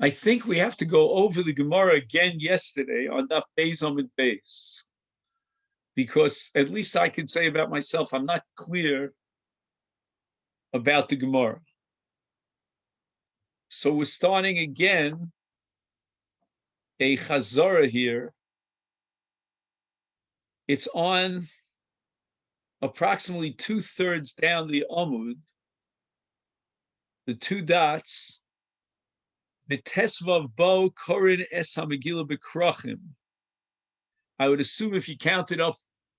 I think we have to go over the Gemara again yesterday on Daf Beis Amud Beis, because at least I can say about myself, I'm not clear about the Gemara. So we're starting again a Chazara here. It's on approximately 2/3 down the Amud, the two dots. Mitesvav bo korin es hamegillah bekrachim. I would assume if you counted up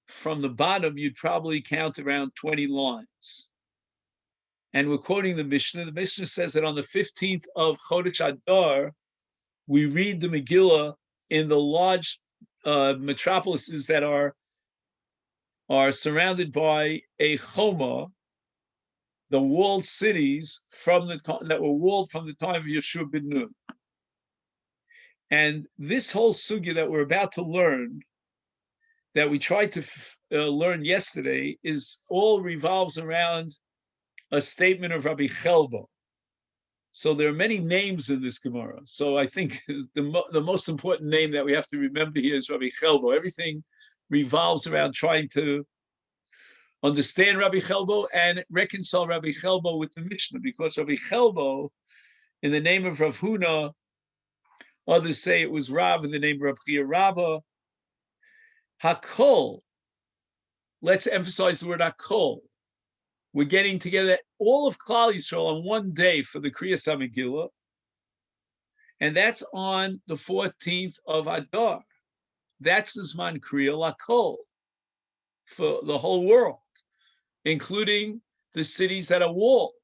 from the bottom, you'd probably count around 20 lines. And we're quoting the Mishnah. The Mishnah says that on the 15th of Chodesh Adar, we read the Megillah in the large metropolises that are surrounded by a choma, the walled cities that were walled from the time of Yeshua ben Nun. And this whole sugya that we're about to learn, that we tried to learn yesterday, all revolves around a statement of Rabbi Chelbo. So there are many names in this Gemara. So I think the most important name that we have to remember here is Rabbi Chelbo. Everything revolves around trying to understand Rabbi Chelbo and reconcile Rabbi Chelbo with the Mishnah, because Rabbi Chelbo, in the name of Rav Huna, others say it was Rav in the name of Rav Chia Rabbah. Hakol, let's emphasize the word Hakol. We're getting together all of Klal Yisrael on one day for the Kriyas HaMegillah, and that's on the 14th of Adar. That's the Zman Kriya Hakol for the whole world, including the cities that are walled.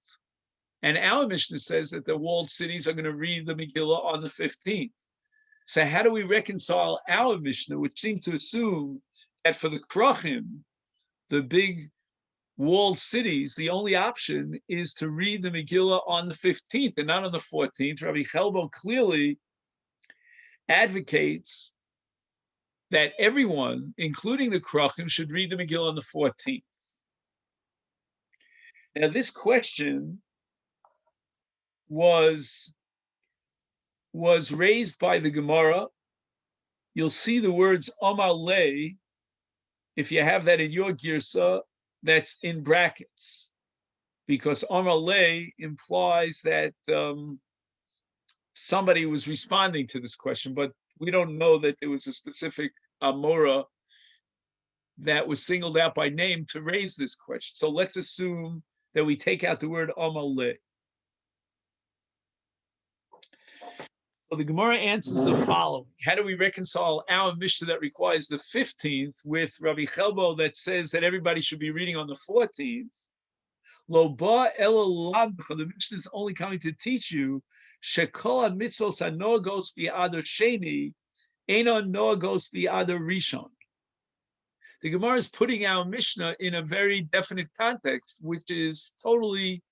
And our Mishnah says that the walled cities are going to read the Megillah on the 15th. So how do we reconcile our Mishnah, which seems to assume that for the Krachim, the big walled cities, the only option is to read the Megillah on the 15th and not on the 14th? Rabbi Chelbo clearly advocates that everyone, including the Krachim, should read the Megillah on the 14th. Now, this question was raised by the Gemara. You'll see the words Amar Le, if you have that in your Girsa, that's in brackets, because Amar Le implies that somebody was responding to this question, but we don't know that there was a specific Amora that was singled out by name to raise this question. So let's assume that we take out the word Amar Le. So the Gemara answers the following. How do we reconcile our Mishnah that requires the 15th with Rabbi Chelbo that says that everybody should be reading on the 14th? Lo ba ela lamcha, the Mishnah is only coming to teach you shekol ha-mitzvos ha-noagos bi'adar sheni eino noagos bi'adar rishon. The Gemara is putting our Mishnah in a very definite context, which is totally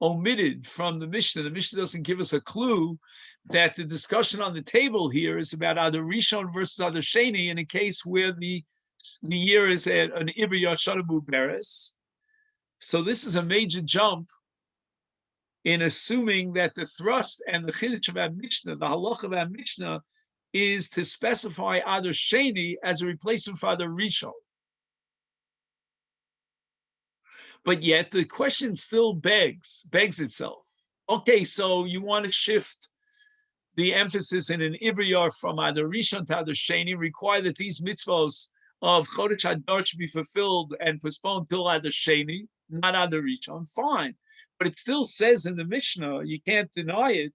omitted from the Mishnah. The Mishnah doesn't give us a clue that the discussion on the table here is about Adar Rishon versus Adar Sheni in a case where the year is at an Iber Yashana Muberes. So this is a major jump in assuming that the thrust and the chiddush of our Mishnah, the halacha of our Mishnah, is to specify Adar Sheni as a replacement for Adar Rishon. But yet the question still begs itself. Okay, so you want to shift the emphasis in an Ibriyar from Adar Rishon to Adar Sheni, require that these mitzvos of Chodesh Adar should be fulfilled and postponed till Adar Sheni, not Adar Rishon. Fine, but it still says in the Mishnah, you can't deny it,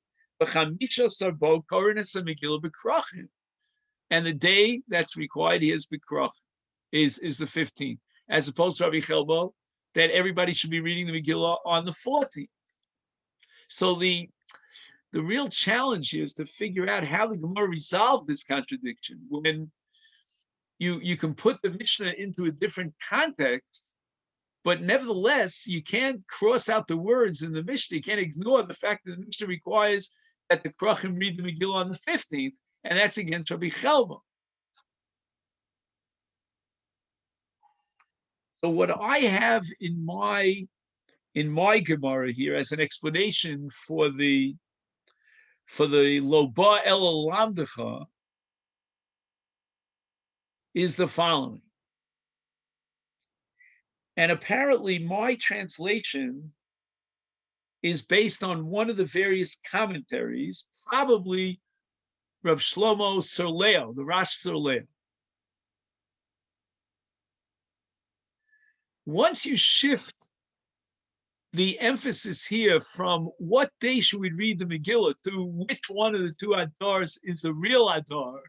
and the day that's required here is Bekrach, is the 15th, as opposed to Rabbi Chelbo, that everybody should be reading the Megillah on the 14th. So the real challenge here is to figure out how the Gemara resolved this contradiction. When you can put the Mishnah into a different context, but nevertheless, you can't cross out the words in the Mishnah. You can't ignore the fact that the Mishnah requires that the Krachim read the Megillah on the 15th, and that's against Rabbi Chelbo. So what I have in my Gemara here as an explanation for the for the Loba El Lamdecha is the following. And apparently my translation is based on one of the various commentaries, probably Rav Shlomo Serleo, the Rosh Serleo. Once you shift the emphasis here from what day should we read the Megillah to which one of the two Adars is the real Adar,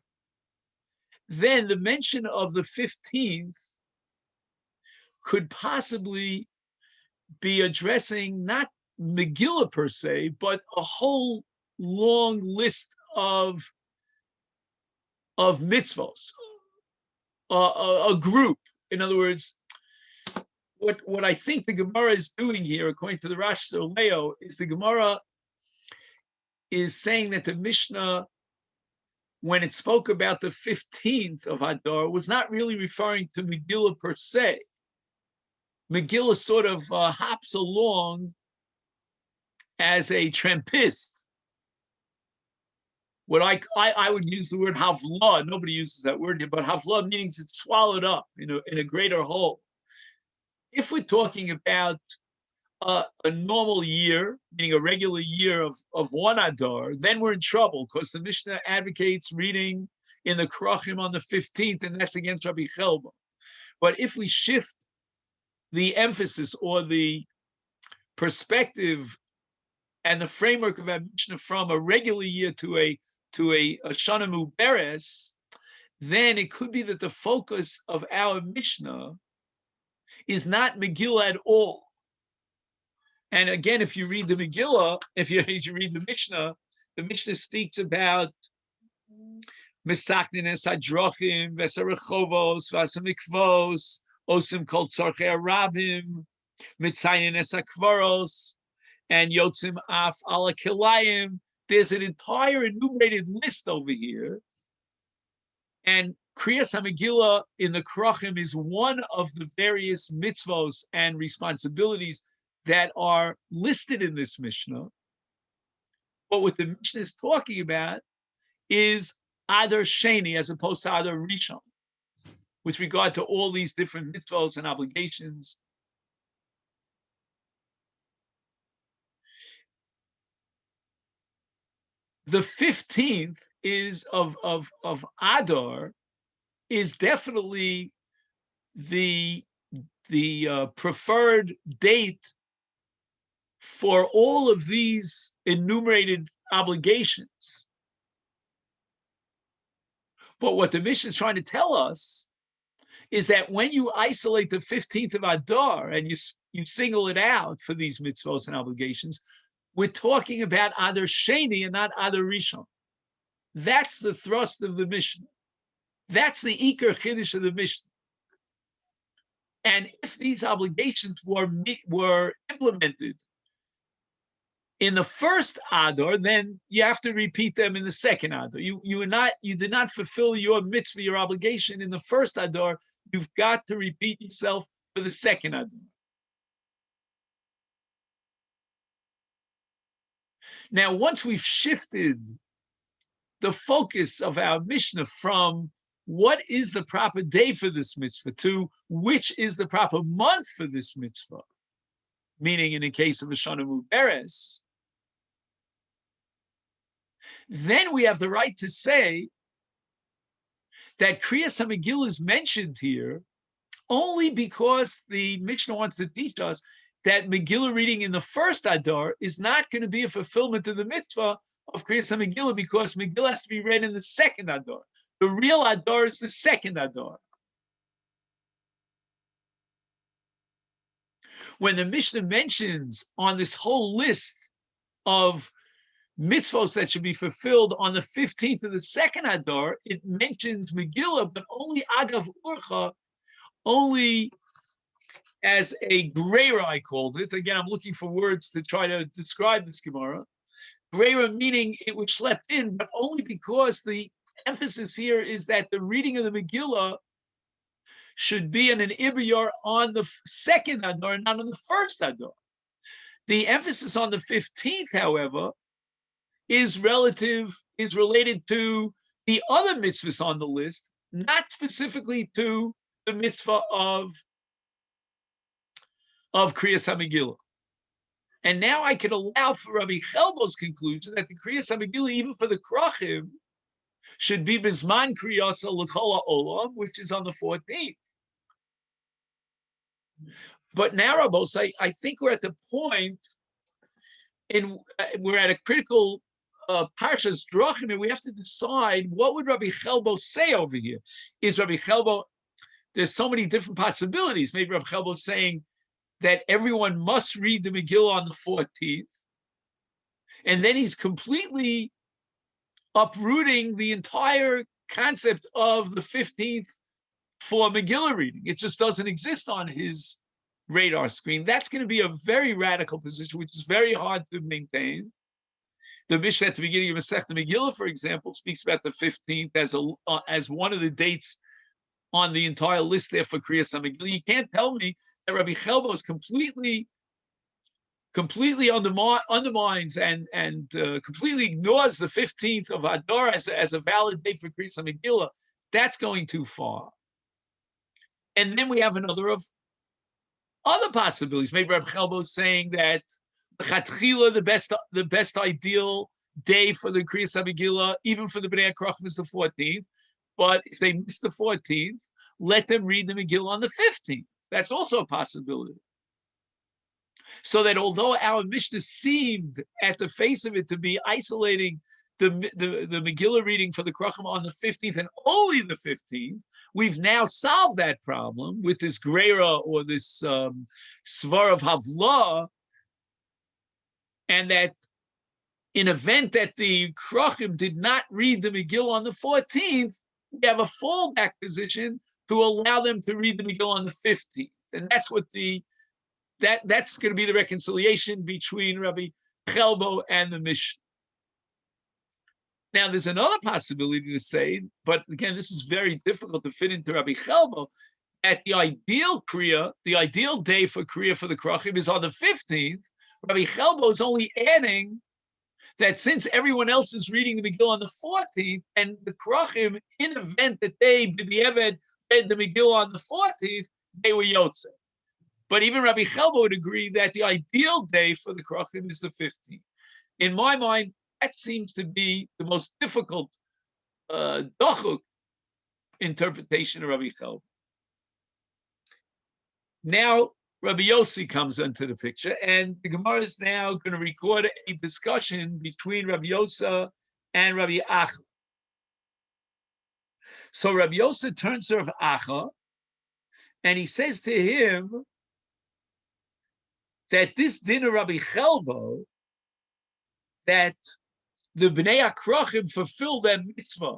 then the mention of the 15th could possibly be addressing not Megillah per se, but a whole long list of mitzvos, a group. In other words, what I think the Gemara is doing here, according to the Rosh Serleo, is the Gemara is saying that the Mishnah, when it spoke about the 15th of Adar, was not really referring to Megillah per se. Megillah sort of hops along as a trampist. What I would use the word havla. Nobody uses that word here, but havla means it's swallowed up in a greater whole. If we're talking about a normal year, meaning a regular year of one Adar, then we're in trouble because the Mishnah advocates reading in the Krachim on the 15th, and that's against Rabbi Chelba. But if we shift the emphasis or the perspective and the framework of our Mishnah from a regular year to a Shana Muberes, then it could be that the focus of our Mishnah is not Megillah at all. And again, if you read the Megillah, if you read the Mishnah speaks about Mesaknin es hadrochim, v'esarachovos, v'asamikvos, osim kol tzarchei arabim, mitzayin es hakvaros, and yotzim af ala kilayim. There's an entire enumerated list over here. And Kriyas HaMegillah in the Krachim is one of the various mitzvos and responsibilities that are listed in this Mishnah. But what the Mishnah is talking about is Adar Sheni as opposed to Adar Rishon, with regard to all these different mitzvos and obligations. The 15th is of Adar is definitely the preferred date for all of these enumerated obligations. But what the Mishnah is trying to tell us is that when you isolate the 15th of Adar and you single it out for these mitzvos and obligations, we're talking about Adar Sheni and not Adar Rishon. That's the thrust of the Mishnah. That's the Iker Chiddush of the Mishnah. And if these obligations were implemented in the first Adar, then you have to repeat them in the second Adar. You did not fulfill your mitzvah, your obligation in the first Adar. You've got to repeat yourself for the second Adar. Now, once we've shifted the focus of our Mishnah from what is the proper day for this mitzvah to which is the proper month for this mitzvah, meaning in the case of a Shana Muberes, then we have the right to say that Kriyas HaMegillah is mentioned here only because the Mishnah wants to teach us that Megillah reading in the first Adar is not going to be a fulfillment of the mitzvah of Kriyas HaMegillah because Megillah has to be read in the second Adar. The real Adar is the second Adar. When the Mishnah mentions on this whole list of mitzvos that should be fulfilled on the 15th of the second Adar, it mentions Megillah, but only Agav Urcha, only as a greira, I called it. Again, I'm looking for words to try to describe this Gemara. Greira meaning it was schlepped in, but only because the emphasis here is that the reading of the Megillah should be in an Ibayar on the second Adar, not on the first Adar. The emphasis on the 15th, however, is related to the other mitzvahs on the list, not specifically to the mitzvah of Kriyas HaMegillah. And now I can allow for Rabbi Chelbo's conclusion that the Kriyas HaMegillah, even for the Krachim, should be Bizman Kriyasa L'Kol HaOlam, which is on the 14th. But now, Rabos, I think we're at the point we're at a critical Parshas Drachim, and we have to decide what would Rabbi Chelbo say over here. Is Rabbi Chelbo, there's so many different possibilities. Maybe Rabbi Chelbo is saying that everyone must read the Megillah on the 14th, and then he's completely uprooting the entire concept of the 15th for Megillah reading. It just doesn't exist on his radar screen. That's going to be a very radical position, which is very hard to maintain. The Mishnah at the beginning of Masechet Megillah, for example, speaks about the 15th as one of the dates on the entire list there for Kriyas HaMegillah. You can't tell me that Rabbi Chelbo is completely undermines and completely ignores the 15th of Adar as a valid date for Kriyas HaMegillah. That's going too far. And then we have another of other possibilities. Maybe Rabbi Chelbo is saying that the best ideal day for the Kriyas HaMegillah, even for the Bnei HaKrachim, is the 14th. But if they miss the 14th, let them read the Megillah on the 15th. That's also a possibility. So that although our Mishnah seemed at the face of it to be isolating the Megillah reading for the Krachim on the 15th and only the 15th, we've now solved that problem with this Greira or this Svar of Havlah, and that in event that the Krachim did not read the Megillah on the 14th, we have a fallback position to allow them to read the Megillah on the 15th. And that's what that's going to be the reconciliation between Rabbi Chelbo and the Mishnah. Now, there's another possibility to say, but again, this is very difficult to fit into Rabbi Chelbo, that the ideal Kriya, the ideal day for Kriya for the Krachim is on the 15th. Rabbi Chelbo is only adding that since everyone else is reading the Megillah on the 14th, and the Krachim, in event that they, b'diavad, read the Megillah on the 14th, they were Yotze. But even Rabbi Chelbo would agree that the ideal day for the Krachim is the 15th. In my mind, that seems to be the most difficult dachuk interpretation of Rabbi Chelbo. Now, Rabbi Yossi comes into the picture, and the Gemara is now going to record a discussion between Rabbi Yosa and Rabbi Acha. So Rabbi Yosa turns to Rabbi Acha, and he says to him that this din of Rabbi Chelbo, that the Bnei HaKrachim fulfill their mitzvah,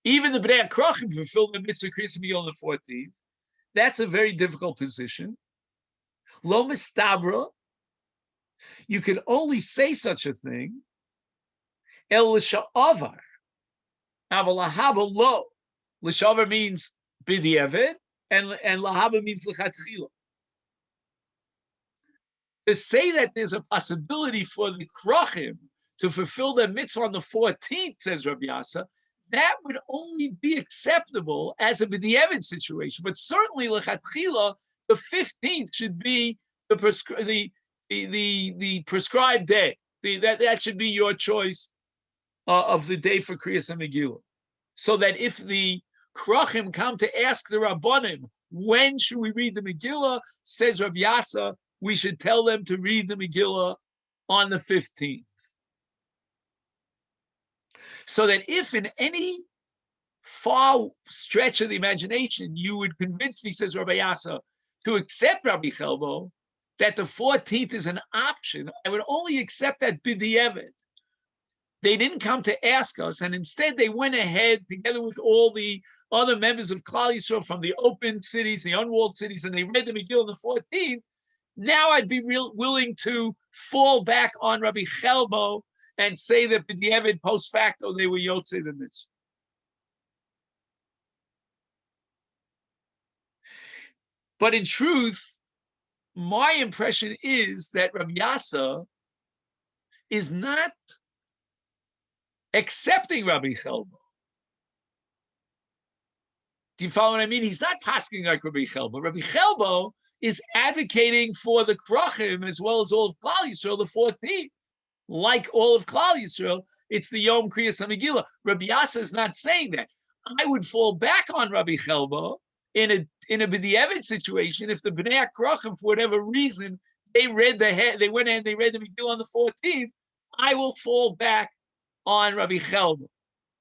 even the Bnei HaKrachim fulfill their mitzvah Kriyas HaMegillah on the 14th, that's a very difficult position. Lo mistabra, you can only say such a thing, el l'sha'avar, aval lahaba lo. L'sha'avar means b'di'evet, and lahaba means l'chatchila. To say that there's a possibility for the Krachim to fulfill their mitzvah on the 14th, says Rabbi Yasa, that would only be acceptable as a b'di'evet situation. But certainly, l'chatchila, the 15th should be the prescribed day. That should be your choice of the day for Kriyas HaMegillah. So that if the Krachim come to ask the Rabbanim, when should we read the Megillah, says Rabbi Yasa, we should tell them to read the Megillah on the 15th. So that if in any far stretch of the imagination you would convince me, says Rabbi Yasa, to accept Rabbi Chelbo, that the 14th is an option, I would only accept that b'di'evet. They didn't come to ask us, and instead they went ahead together with all the other members of Klal Yisrael from the open cities, the unwalled cities, and they read the Megillah on the 14th. Now I'd be willing to fall back on Rabbi Chelbo and say that b'di'evet post facto they were Yotzei the mitzvah. But in truth, my impression is that Rabbi Yasa is not accepting Rabbi Chelbo. Do you follow what I mean? He's not pasking like Rabbi Chelbo. Rabbi Chelbo is advocating for the Krachim as well as all of Klal Yisrael, the 14th. Like all of Klal Yisrael, it's the Yom Kriyas HaMegillah. Rabbi Yasa is not saying that. I would fall back on Rabbi Chelbo in a B'di'evet situation if the Bnei HaKrachim, for whatever reason, they went in and they read the Megillah on the 14th. I will fall back on Rabbi Chelbo,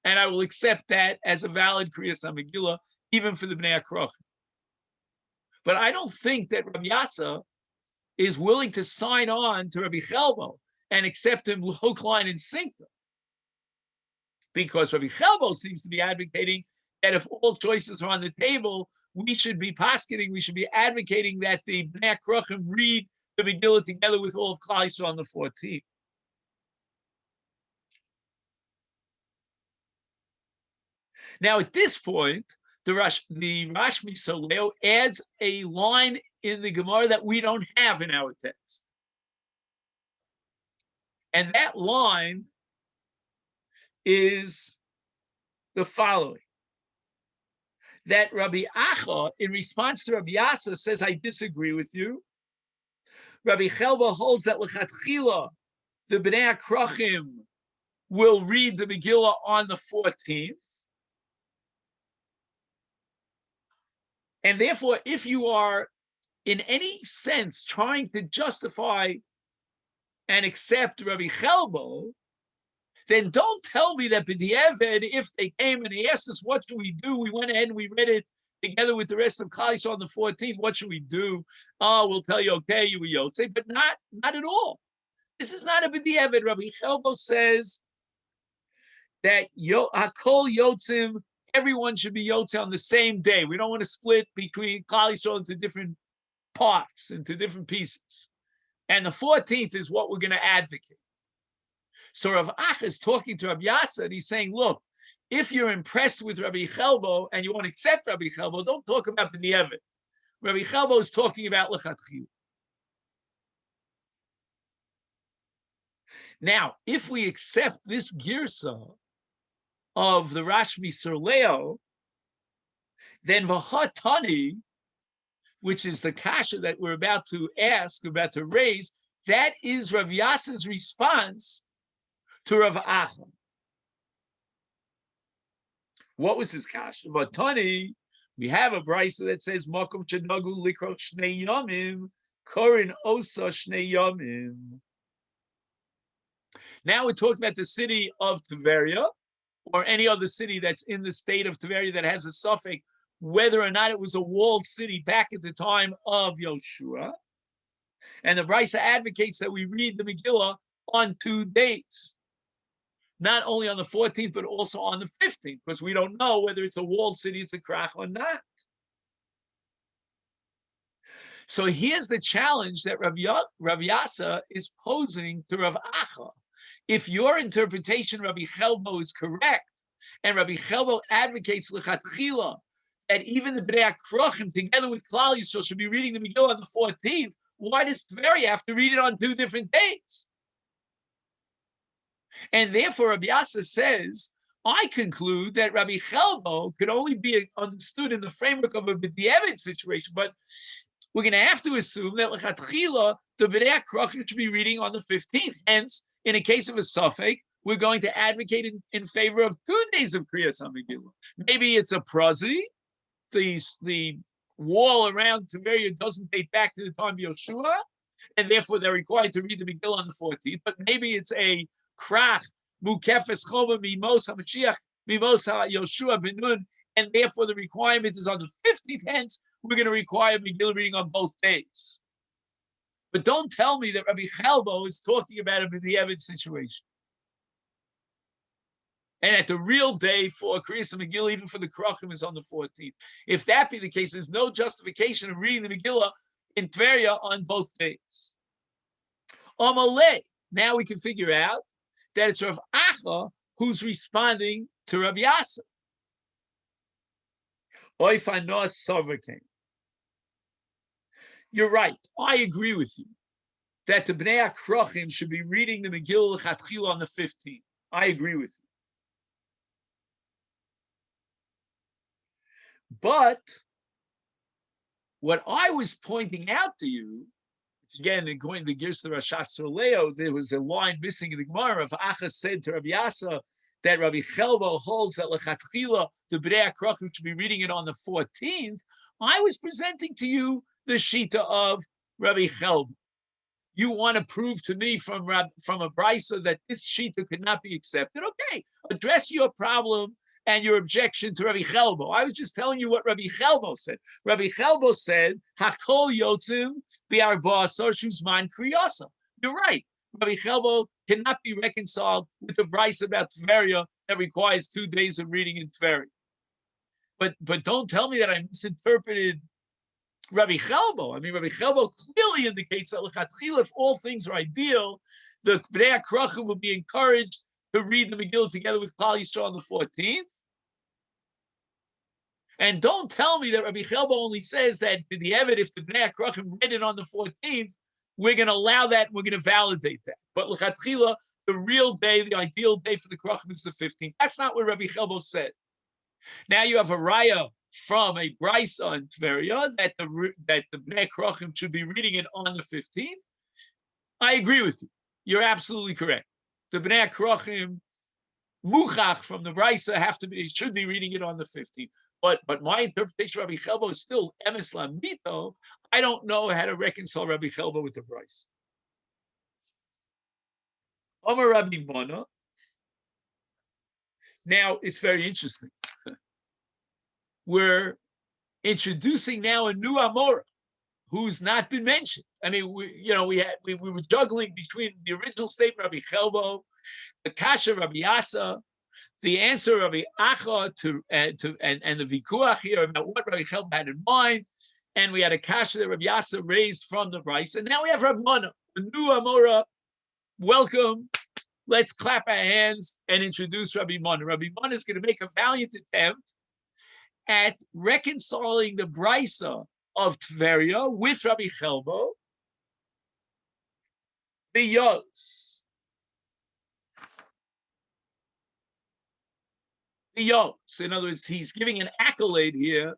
and I will accept that as a valid Kriyas HaMegillah, even for the Bnei HaKrachim. But I don't think that Rabbi Yasa is willing to sign on to Rabbi Chelbo and accept him hook, line, and sinker. Because Rabbi Chelbo seems to be advocating that if all choices are on the table, we should be paskening, we should be advocating that the Bnei HaKrachim read the Megillah together with all of Klal Yisrael on the 14th. Now, at this point, the Rashmi Soleo adds a line in the Gemara that we don't have in our text. And that line is the following. That Rabbi Acha, in response to Rabbi Yasa, says, I disagree with you. Rabbi Chelbo holds that l'chatchila, the Bnei HaKrachim will read the Megillah on the 14th. And therefore, if you are in any sense trying to justify and accept Rabbi Chelbo, then don't tell me that b'di'eved, if they came and they asked us, what should we do? We went ahead and we read it together with the rest of Klal Yisrael on the 14th. What should we do? Oh, we'll tell you, okay, you were Yotzei, but not at all. This is not a b'di'eved. Rabbi Chelbo says that Hakol Yotzim, everyone should be Yotzei on the same day. We don't want to split between Klal Yisrael into different parts, into different pieces. And the 14th is what we're going to advocate. So Rav Ach is talking to Rabbi Yasa, and he's saying, look, if you're impressed with Rabbi Chelbo and you want to accept Rabbi Chelbo, don't talk about b'di'eved. Rabbi Chelbo is talking about l'chatchila. Now, if we accept this girsa of the Rashmi Soleo, then v'hatani, which is the kasha that we're about to ask, about to raise, that is Rav Yasa's response to Rav Acha. What was his kasha? V'hatani, we have a brisa that says, Makom shenagu likro shnei yomim, korin osa shnei yomim. Now we're talking about the city of Tiberia, or any other city that's in the state of Tiberia that has a suffix, whether or not it was a walled city back at the time of Yoshua. And the Brisa advocates that we read the Megillah on 2 dates, not only on the 14th, but also on the 15th, because we don't know whether it's a walled city, it's a krach or not. So here's the challenge that Rav Yasa is posing to Rav Acha. If your interpretation, Rabbi Chelbo, is correct, and Rabbi Chelbo advocates l'chatchila, that even the Bnei HaKrachim, together with Klal Yisrael, should be reading the Megillah on the 14th, why does Tveria have to read it on 2 different dates? And therefore, Rabbi Yasa says, I conclude that Rabbi Chelbo could only be understood in the framework of a b'di'eved situation, but we're going to have to assume that l'chatchila, the Bnei HaKrachim should be reading on the 15th. Hence, in a case of a suffix, we're going to advocate in favor of 2 days of Kriyas HaMegillah. Maybe it's a prazi, the wall around Tiberia doesn't date back to the time of Yoshua, and therefore they're required to read the Megillah on the 14th. But maybe it's a krach, mukefes choma mimos hamashiach, mimos ha-Yoshua benun, and therefore the requirement is on the 15th. Hence, we're going to require Megillah reading on both days. But don't tell me that Rabbi Chelbo is talking about a b'di'eved situation. And at the real day for Kriyas HaMegillah, even for the Krachim, is on the 14th. If that be the case, there's no justification of reading the Megillah in Tveria on both days. Amalei. Now we can figure out that it's Rav Acha who's responding to Rabbi Yasa. Oifanos Soverkin. You're right. I agree with you that the Bnei HaKrachim should be reading the Megillah L'Chatchila on the 15th. I agree with you. But what I was pointing out to you, again, according to Girsa Rashas Soleo, there was a line missing in the Gemara of Achas said to Rabbi Yasa that Rabbi Chelbo holds that Lechatchila, the B'nai HaKrochim, should be reading it on the 14th. I was presenting to you the Shita of Rabbi Chelbo. You want to prove to me from a brisa that this Shita could not be accepted? Okay, address your problem and your objection to Rabbi Chelbo. I was just telling you what Rabbi Chelbo said. Rabbi Chelbo said, Hakol yotzim bi'arba shuzman kriyasa. You're right. Rabbi Chelbo cannot be reconciled with the brisa about Tveria that requires 2 days of reading in Tveria. But don't tell me that I misinterpreted Rabbi Chelbo. I mean, Rabbi Chelbo clearly indicates that lechatchila, if all things are ideal, the Bnei HaKrochim will be encouraged to read the Megillah together with Klal Yisrael on the 14th. And don't tell me that Rabbi Chelbo only says that the Eved, if the Bnei HaKrochim read it on the 14th, we're going to allow that, we're going to validate that. But lechatchila, the real day, the ideal day for the Krochim is the 15th. That's not what Rabbi Chelbo said. Now you have a raya from a brisa in Tveria that the Bnei HaKrochim should be reading it on the 15th. I agree with you. You're absolutely correct. The Bnei HaKrochim muchach from the brisa should be reading it on the 15th. But my interpretation of Rabbi Chelbo is still emes lamito. I don't know how to reconcile Rabbi Chelbo with the brisa. Omer Rabbi Mana. Now it's very interesting. We're introducing now a new Amora who's not been mentioned. I mean, we were juggling between the original statement of Rabbi Chelbo, the kasha Rabbi Yasa, the answer of Rabbi Acha and the vikuach here about what Rabbi Chelbo had in mind, and we had a kasha that Rabbi Yasa raised from the brisa, and now we have Rabbi Mana, a new Amora. Welcome. Let's clap our hands and introduce Rabbi Mana. Rabbi Mana is going to make a valiant attempt at reconciling the brisa of Tveria with Rabbi Chelbo, the Yos. The Yos. In other words, he's giving an accolade here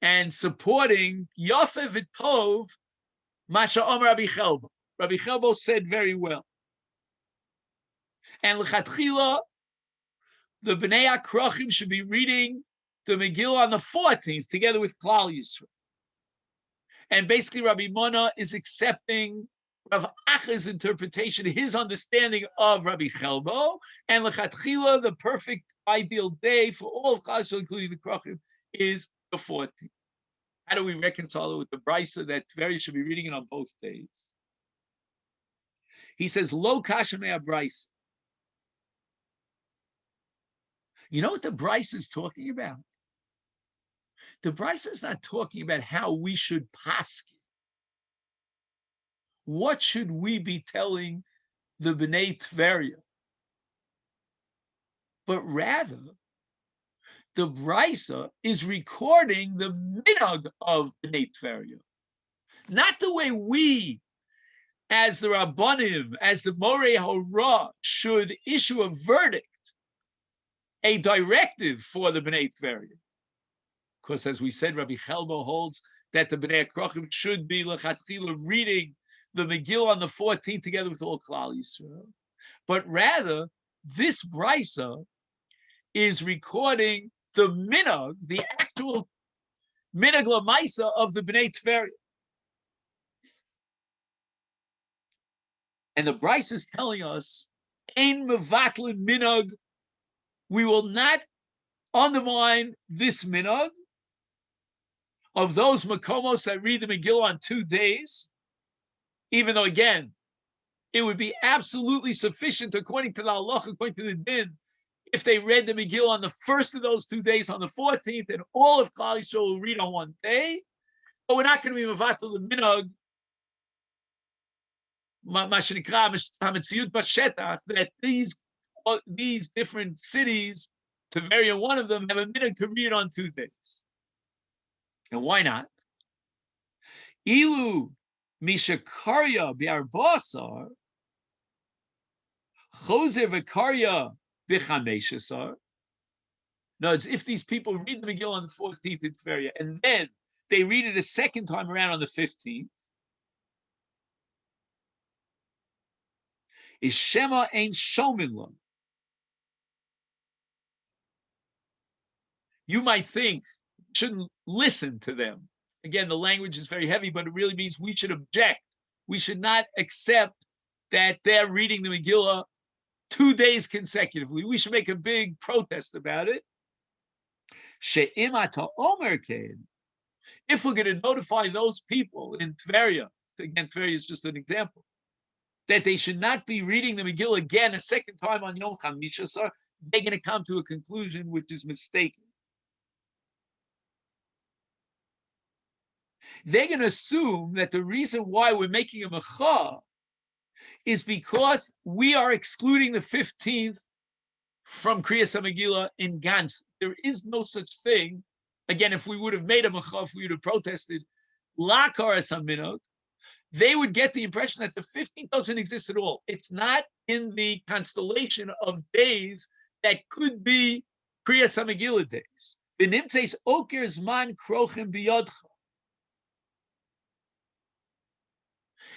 and supporting Yosef V'Tov Masha Omer Rabbi Chelbo. Rabbi Chelbo said very well. And L'chatchila, the Bnei HaKrochim should be reading the Megillah on the 14th together with Klal Yisrael. And basically Rabbi Mana is accepting Rav Acha's interpretation, his understanding of Rabbi Chelbo, and L'chatchila, the perfect ideal day for all of Klal Yisrael, including the Krochim, is the 14th. How do we reconcile it with the brisa that Tveria should be reading it on both days? He says, Lo kasha mea brisa. You know what the brisa is talking about? The brisa is not talking about how we should paskin. What should we be telling the Bnei Tveria? But rather, the brisa is recording the minhag of Bnei Tveria. Not the way we, as the Rabbanim, as the Morei Hora, should issue a verdict, a directive for the Bnei Tveria. Because as we said, Rabbi Chelbo holds that the Bnei HaKrochim should be lechatchila reading the Megillah on the 14th together with all Klal Yisrael. But rather, this brisa is recording the minhag, the actual minhag lamaisa of the Bnei Tveria. And the brisa is telling us, ein mevatlin minhag, we will not undermine this minhag of those makomos that read the Megillah on 2 days, even though, again, it would be absolutely sufficient according to the halach, according to the din, if they read the Megillah on the first of those 2 days, on the 14th, and all of Klal Yisrael will read on 1 day. But we're not going to be mevatel the minhag, that these different cities, Tveria, one of them, have a minhag to read it on 2 days. And why not? Ilu mishakarya bi'arbasar, choser v'karya b'chameshesar. No, it's if these people read the Megillah on the 14th in Tveria, and then they read it a second time around on the 15th, is Shema ein shomin. You might think we shouldn't listen to them. Again, the language is very heavy, but it really means we should object. We should not accept that they're reading the Megillah 2 days consecutively. We should make a big protest about it. She'im ata omer kein. If we're going to notify those people in Tveria, again, Tveria is just an example, that they should not be reading the Megillah again a second time on Yom Chamishasar, they're going to come to a conclusion which is mistaken. They're going to assume that the reason why we're making a mecha is because we are excluding the 15th from Kriyas HaMegillah in Gans. There is no such thing. Again, if we would have made a mecha, if we would have protested, Lakaras HaMinok, they would get the impression that the 15th doesn't exist at all. It's not in the constellation of days that could be Kriyas HaMegillah days. V'nimtzeis oker zman krochim biyodcha.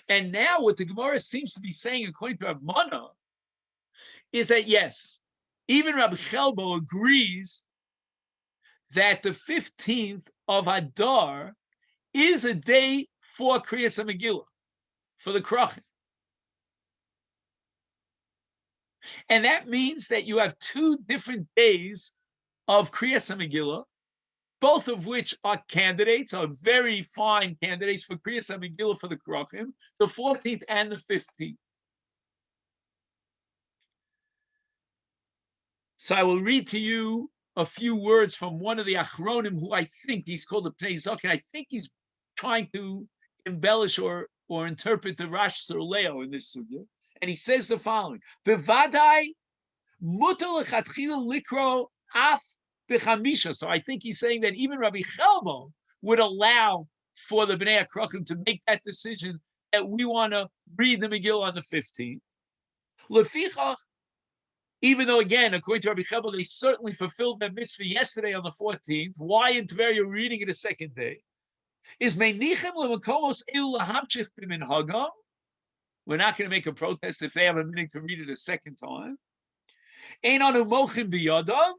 And now what the Gemara seems to be saying, according to Rav is that yes, even Rabbi Chelbo agrees that the 15th of Adar is a day for Kriyas HaMegillah, for the Krachim. And that means that you have 2 different days of Kriyas HaMegillah, both of which are candidates, are very fine candidates for Kriyas HaMegillah for the Krachim, the 14th and the 15th. So I will read to you a few words from one of the Achronim, who I think he's called the Pnei Zaken. I think he's trying to embellish or interpret the Rash Surleo in this sugya. And he says the following: Bevadai mutar lechatchila likro af b'chamisha. So I think he's saying that even Rabbi Chelbo would allow for the Bnei HaKrachim to make that decision that we want to read the Megillah on the 15th. Lefichach, even though, again, according to Rabbi Chelbo, they certainly fulfilled their mitzvah yesterday on the 14th. Why in Tveria reading it a second day? Is meinichem lemakomos elu lahamshich b'minhagam. We're not going to make a protest if they have a minute to read it a second time. Ein anu mochim biyadam.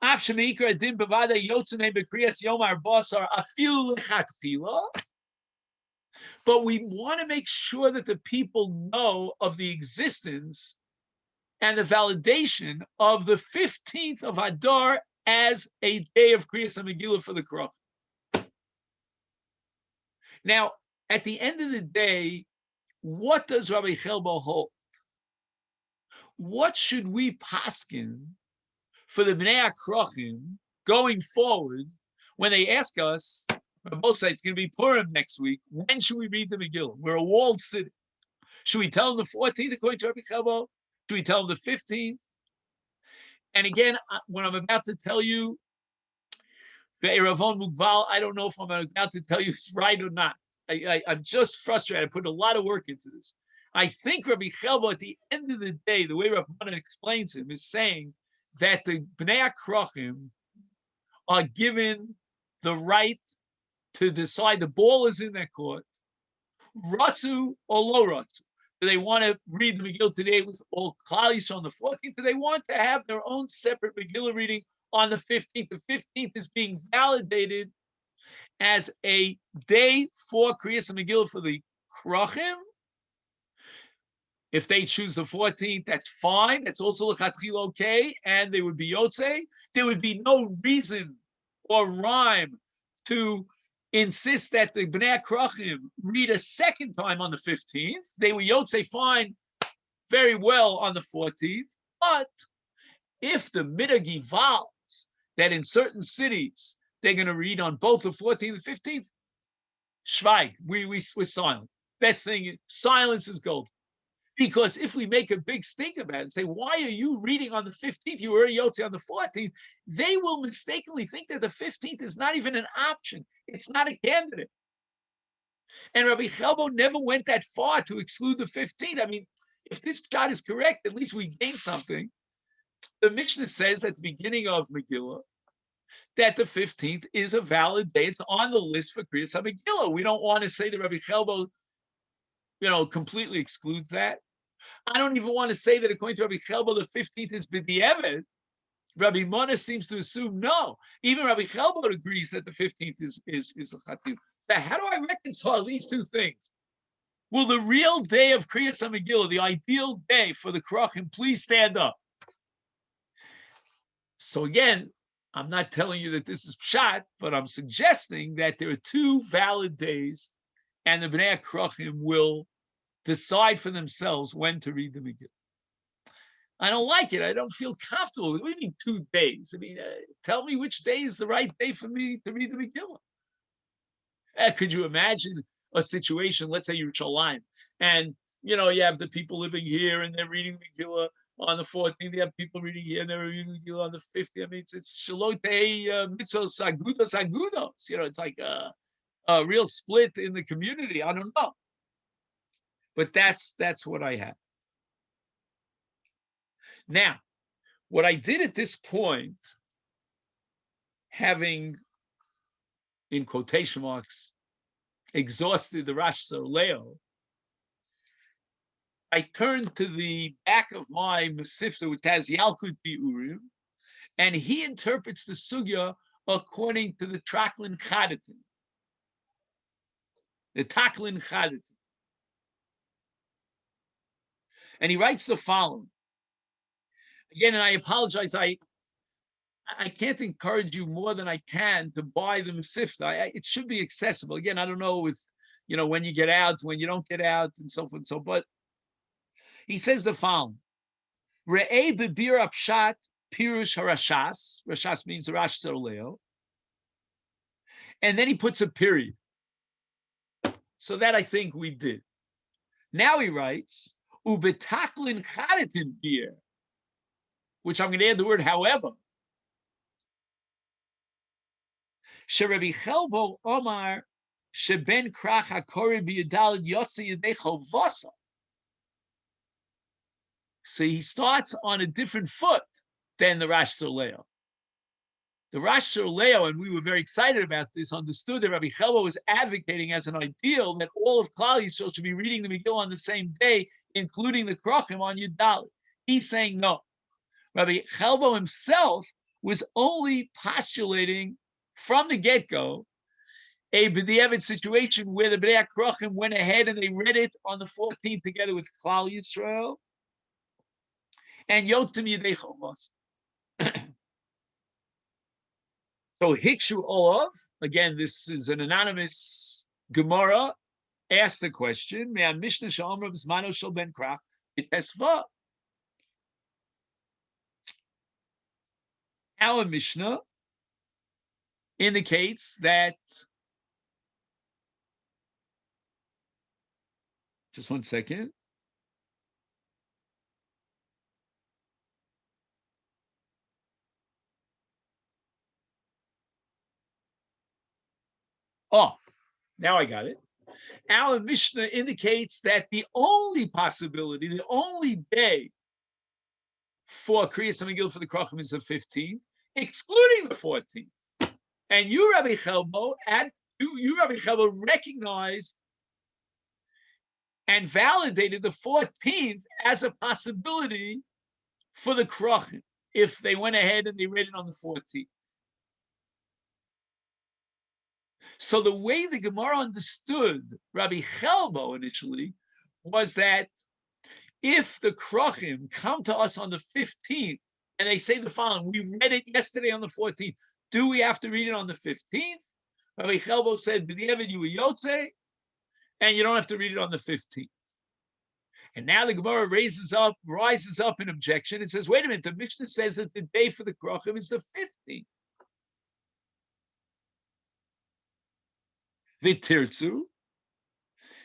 Af shemeikra adin bevada yotzei b'kriyas yom arbasar afilu lechatchila. But we want to make sure that the people know of the existence and the validation of the 15th of Adar as a day of Kriyas HaMegillah for the Krach. Now, at the end of the day, what does Rabbi Chelbo hold? What should we paskin for the Bnei HaKrachim going forward when they ask us, on both sides, it's going to be Purim next week, when should we read the Megillah? We're a walled city. Should we tell them the 14th according to Rabbi Chelbo? Should we tell them the 15th? And again, when I'm about to tell you the Eravon Mugval, I don't know if I'm about to tell you it's right or not. I'm just frustrated. I put a lot of work into this. I think Rabbi Chelbo, at the end of the day, the way Rav Manan explains him, is saying that the Bnei HaKrachim are given the right to decide. The ball is in their court. Ratzu or lo ratzu. Do they want to read the Megillah today with all Klal Yisrael on the 14th? Do they want to have their own separate Megillah reading on the 15th? The 15th is being validated as a day for Kriyas HaMegillah for the Krachim. If they choose the 14th, that's fine. That's also l'chatchila okay, and they would be yotzei. There would be no reason or rhyme to insist that the Bnei HaKrachim read a second time on the 15th. They would yotzei fine very well on the 14th. But if the minhag evolves that in certain cities they're going to read on both the 14th and 15th, shvaig, we're silent. Best thing, silence is gold. Because if we make a big stink about it and say, why are you reading on the 15th? You were yotzei on the 14th. They will mistakenly think that the 15th is not even an option. It's not a candidate. And Rabbi Chelbo never went that far to exclude the 15th. I mean, if this shot is correct, at least we gained something. The Mishnah says at the beginning of Megillah that the 15th is a valid day. It's on the list for Kriyas HaMegillah. We don't want to say that Rabbi Chelbo, completely excludes that. I don't even want to say that according to Rabbi Chelbo, the 15th is B'di'evet. Rabbi Mona seems to assume no. Even Rabbi Chelbo agrees that the 15th is a Chatzil. So how do I reconcile these two things? Will the real day of Kriyas HaMegillah, the ideal day for the Krachim, please stand up? So again, I'm not telling you that this is pshat, but I'm suggesting that there are two valid days, and the Bnei Krachim will decide for themselves when to read the Megillah. I don't like it. I don't feel comfortable. What do you mean 2 days? I mean, tell me which day is the right day for me to read the Megillah. Could you imagine a situation, let's say you're Shalim, and you have the people living here and they're reading Megillah on the 14th, you have people reading here and they're reading Megillah on the 15th. I mean, it's Shalotei Mitzvos Agudos. It's like a real split in the community. I don't know. But that's what I have. Now, what I did at this point, having, in quotation marks, exhausted the Rosh Leo, I turned to the back of my Masifta, which has Yalkut Bi'urim, and he interprets the Sugya according to the Traklin Chadatin. The Taklin Chadatin. And he writes the following. Again, and I apologize, I can't encourage you more than I can to buy the Masifta. It should be accessible. Again, I don't know with, when you get out, when you don't get out, and so forth and so. But he says the following: Re'eh bebir apshat pirush harashas. Rashas means Rash Leo. And then he puts a period. So that I think we did. Now he writes ubetaklin chadatin bir, which I'm going to add the word however. Sherebi Chelbo Omar sheben krach hakori biyadal yotzi yedei chovasa. So he starts on a different foot than the Rosh Leo. The Rosh Leo, and we were very excited about this, understood that Rabbi Chelbo was advocating as an ideal that all of Klal Yisrael should be reading the Megillah on the same day, including the Krachim on Yud Dalet. He's saying no. Rabbi Chelbo himself was only postulating from the get-go a B'di'evet situation where the Bnei Krachim went ahead and they read it on the 14th together with Klal Yisrael and Yotim Yedei Chovas. So Hikshu Olav, again, this is an anonymous Gemara, asked the question, Me'an Mishnah Sha'omrav Zmano Shel Ben Krach Itesva. Our Mishnah indicates that, just one second. Oh, now I got it. Our Mishnah indicates that the only possibility, the only day for Kriyas HaMegillah for the Krachim is the 15th, excluding the 14th. And you, Rabbi Chelbo, recognized and validated the 14th as a possibility for the Krachim if they went ahead and they read it on the 14th. So the way the Gemara understood Rabbi Chelbo initially was that if the Krachim come to us on the 15th and they say the following, we read it yesterday on the 14th, do we have to read it on the 15th? Rabbi Chelbo said, B'di'evet you yotze, and you don't have to read it on the 15th. And now the Gemara rises up in objection and says, wait a minute, the Mishnah says that the day for the Krachim is the 15th. V'tirtzu,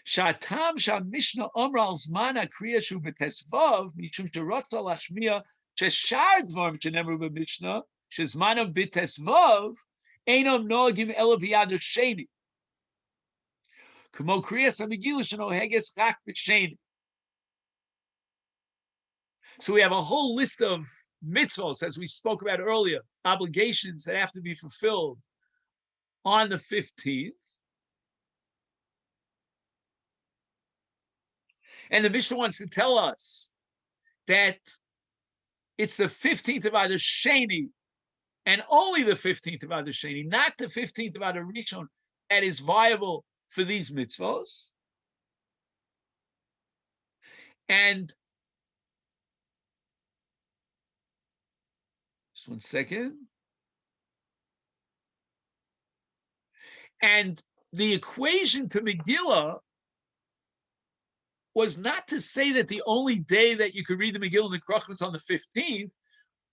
Shatam Mishnah Amra al Zman HaKriya Shu B'Tesvav Mishum Sheratza Lashmiya Sheshar Dvarim Shenemru B'Mishnah Shezmanav B'Tesvav Einam Noagim Ela V'Yad Sheni K'mo Kriyas HaMegillah Shenoheges Rak B'Sheni. So we have a whole list of mitzvos, as we spoke about earlier, obligations that have to be fulfilled on the 15th. And the Mishnah wants to tell us that it's the 15th of Adar Sheni, and only the 15th of Adar Sheni, not the 15th of Adar Rishon, that is viable for these mitzvos. And just one second. And the equation to Megillah was not to say that the only day that you could read the Megillah and the Krachim is on the 15th,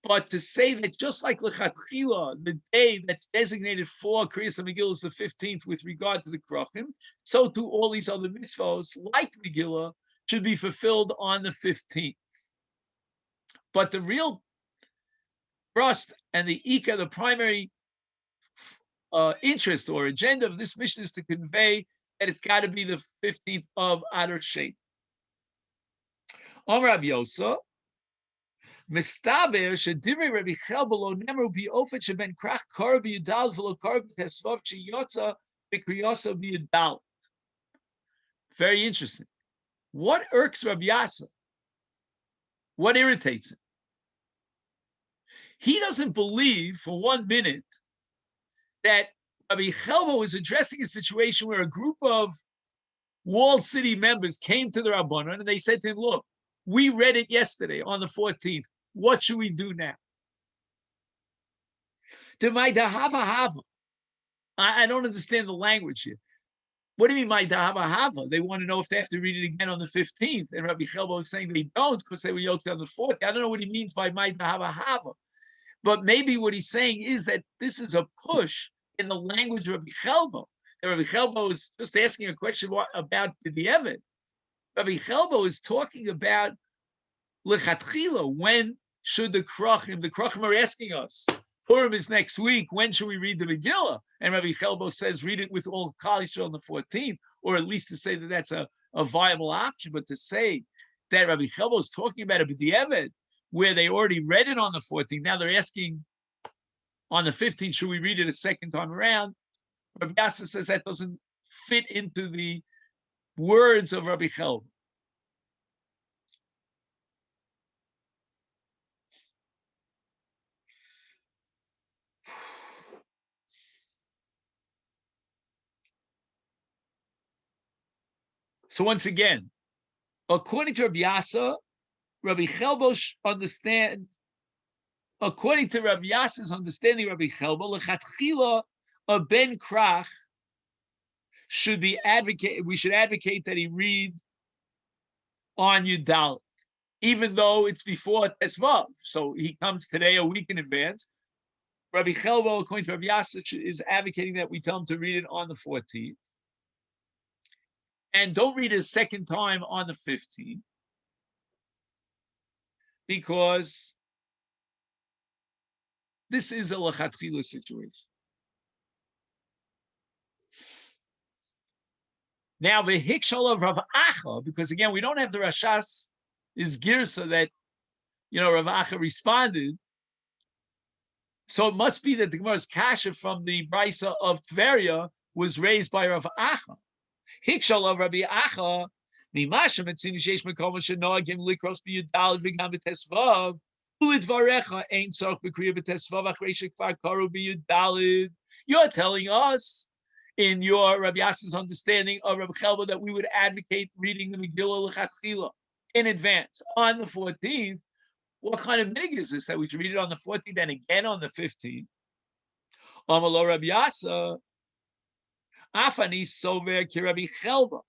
but to say that just like Lechatchila, the day that's designated for Kriyas Megillah is the 15th with regard to the Krachim, so too all these other mitzvahs, like Megillah, should be fulfilled on the 15th. But the real thrust and the Ika, the primary interest or agenda of this mission is to convey that it's got to be the 15th of Adar Sheni. Om Rav Yosa, Mistaber shedivrei Rabbi Chelba lo nemru bi'ofet sheben krach kar b'yudal v'lo kar b'tesvav sheyotza b'kriyasa b'yudal. Very interesting. What irks Rabbi Yasa? What irritates him? He doesn't believe for 1 minute that Rabbi Chelba was addressing a situation where a group of walled city members came to the Rabbanon and they said to him, look, we read it yesterday on the 14th. What should we do now? I don't understand the language here. What do you mean, my dahava hava? They want to know if they have to read it again on the 15th. And Rabbi Chelba was saying they don't because they were yoked on the 14th. I don't know what he means by my dahava hava. But maybe what he's saying is that this is a push in the language of Rabbi Chelba. And Rabbi Chelba was just asking a question about the Evid. Rabbi Chelba is talking about lechatchila. When should the Krachim are asking us, Purim is next week, when should we read the Megillah? And Rabbi Chelba says, read it with all Klal Yisrael on the 14th, or at least to say that that's a viable option, but to say that Rabbi Chelba is talking about a b'di'evet, where they already read it on the 14th, now they're asking on the 15th, should we read it a second time around? Rabbi Yasa says that doesn't fit into the words of Rabbi Chelba. So once again, according to Rabbi Yasa, Rabbi Chelba understand. According to Rabbi Yasa's understanding, Rabbi Chelba, lechatchila, a ben krach should be advocate. We should advocate that he read on Yudal, even though it's before Tesvav. So he comes today a week in advance. Rabbi Chelba, according to Rabbi Yasa, is advocating that we tell him to read it on the 14th. And don't read it a second time on the 15th, because this is a lechatchila situation. Now the hikshal of Rav Acha, because again we don't have the Rashas is girsa that Rav Acha responded. So it must be that the Gemara's kasha from the Brisa of Tveria was raised by Rav Acha. Hikshal of Rabbi Acha, mimasha metzini sheish mekom shenoagim likros b'yudal v'gam b'tesvav ulidvarecha ein tzarich b'kriya b'tesvav achrei shekvar karu b'yudalid. You're telling us, in your Rabbi Yasa's understanding of Rabbi Chelba, that we would advocate reading the Megillah lechatchila in advance on the 14th. What kind of minig is this that we should read it on the 14th and again on the 15th? Amalo Rabbi Yasa. Afani sover ki Rabbi Chelba.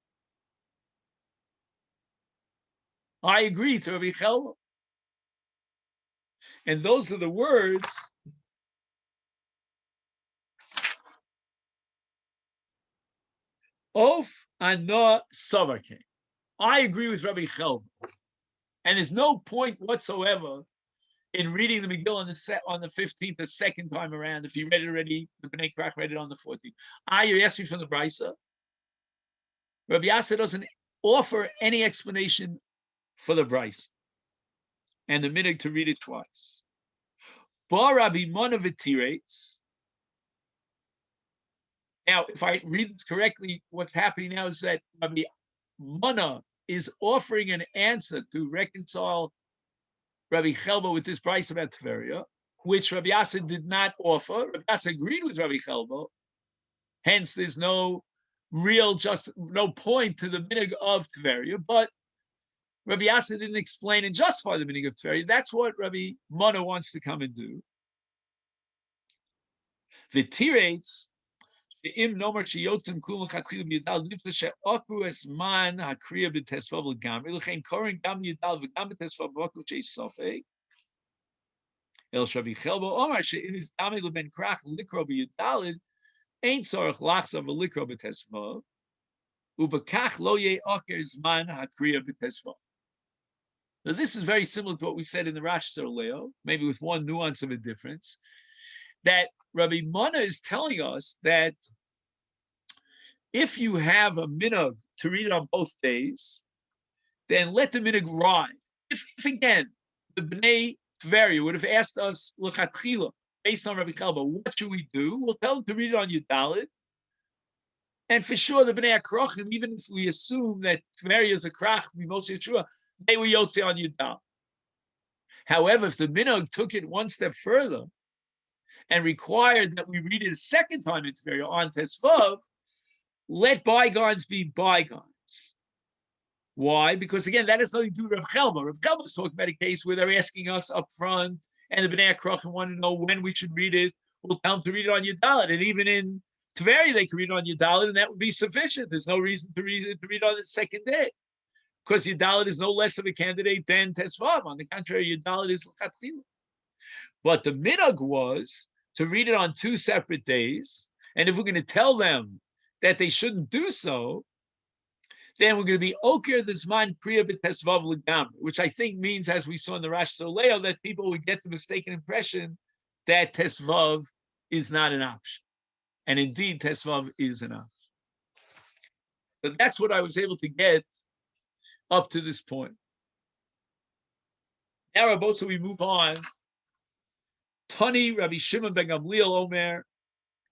I agree to Rabbi Chelba. And those are the words of Ana Savarke. I agree with Rabbi Chelba. And there's no point whatsoever in reading the Megillah on the 15th the second time around. If you read it already, the Bnei Krach read it on the 14th. You asked me from the Brisa. Rabbi Yasa doesn't offer any explanation for the Brisa and the minhag to read it twice. Bar Rabbi Mana v'tirates. Now, if I read this correctly, what's happening now is that Rabbi Mana is offering an answer to reconcile Rabbi Chelbo with this price about Tveria, which Rabbi Yasser did not offer. Rabbi Yasser agreed with Rabbi Chelbo. Hence, there's no point to the minig of Tveria, but Rabbi Yasser didn't explain and justify the minig of Tveria. That's what Rabbi Mana wants to come and do. The tirates, im nomer chiyotim kulam chakil b'yidal nifta she'aku esman hakriya b'tesvav l'gamri l'chein koren gam yidal v'gam b'tesvav b'aku she'sofei el Rabbi Chelbo omar she'im is dami l'ben krach l'ikro b'yidalid ain't tzorach lachzav l'ikro b'tesvav ubekach lo ye'aker zman hakriya b'tesvav. Now this is very similar to what we said in the Rash Leo, maybe with one nuance of a difference, that Rabbi Mana is telling us that if you have a minhag to read it on both days, then let the minhag ride. If again, the Bnei Tveria would have asked us, l'chatchila, based on Rabbi Chelbo, what should we do? We'll tell them to read it on Yudalit. And for sure, the Bnei Akrachim, even if we assume that Tveria is a krach, Mimos Yeshua, they were yotze on Yudalit. However, if the minhag took it one step further, and required that we read it a second time in Tveria on Tesvav, let bygones be bygones. Why? Because again, that has nothing to do with Rav Chelbo. Rav Chelbo is talking about a case where they're asking us up front, and the Bnei Akrachim want to know when we should read it. We'll tell them to read it on Yudalit, and even in Tveria they can read it on Yudalit, and that would be sufficient. There's no reason to read it on the second day, because Yudalit is no less of a candidate than Tesvav. On the contrary, Yudalit is l'chatchila. But the minhag was to read it on two separate days. And if we're going to tell them that they shouldn't do so, then we're going to be oker the zman kriya b'tesvav l'gamri, which I think means, as we saw in the Rash Soleo, that people would get the mistaken impression that tesvav is not an option. And indeed, tesvav is an option. So that's what I was able to get up to this point. Now, Rabbi, so we move on. Tani Rabbi Shimon ben Gamliel Omer,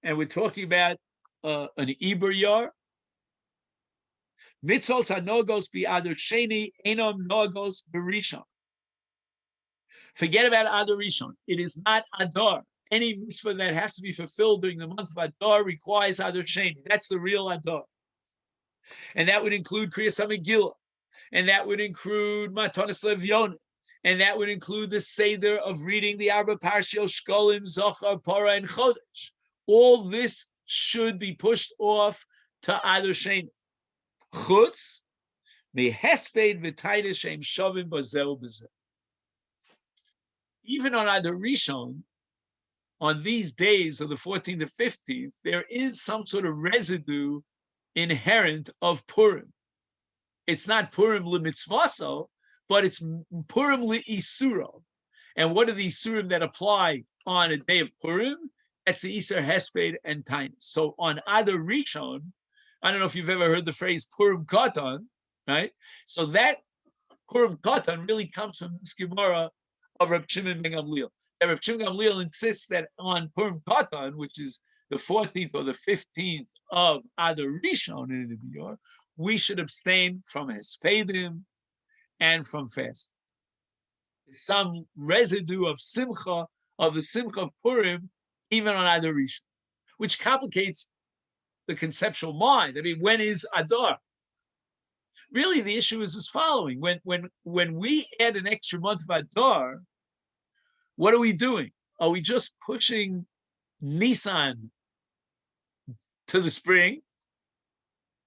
and we're talking about an Iber Yar. Mitzvos hanogos bi'adar sheni enom nogos b'rishon. Forget about Adar Rishon. It is not Adar. Any mitzvah that has to be fulfilled during the month of Adar requires Adar Sheni. That's the real Adar. And that would include Kriyas HaMegillah. And that would include Matanis Levyonim. And that would include the Seder of reading the Arba Parshios, Shkolim, Zochar, Parah, and Chodesh. All this should be pushed off to Adar Sheni. Chutz, mehesped v'tayde shem shovim b'zeu b'zeu. Even on Adar Rishon, on these days of the 14th to 15th, there is some sort of residue inherent of Purim. It's not Purim l'mitzvaso, but it's Purim li'isuro. And what are the isurim that apply on a day of Purim? That's the Isur Hesped and Tainus. So on Adar Rishon, I don't know if you've ever heard the phrase Purim Katan, right? So that Purim Katan really comes from this Gemara of Reb Shimon ben Gamliel. And Reb Shimon ben Gamliel insists that on Purim Katan, which is the 14th or the 15th of Adar Rishon in the year, we should abstain from Hespedim and from fast. Some residue of Simcha, of the Simcha of Purim, even on Adar Rishon, which complicates the conceptual mind. I mean, when is Adar? Really, the issue is as following. When we add an extra month of Adar, what are we doing? Are we just pushing Nisan to the spring,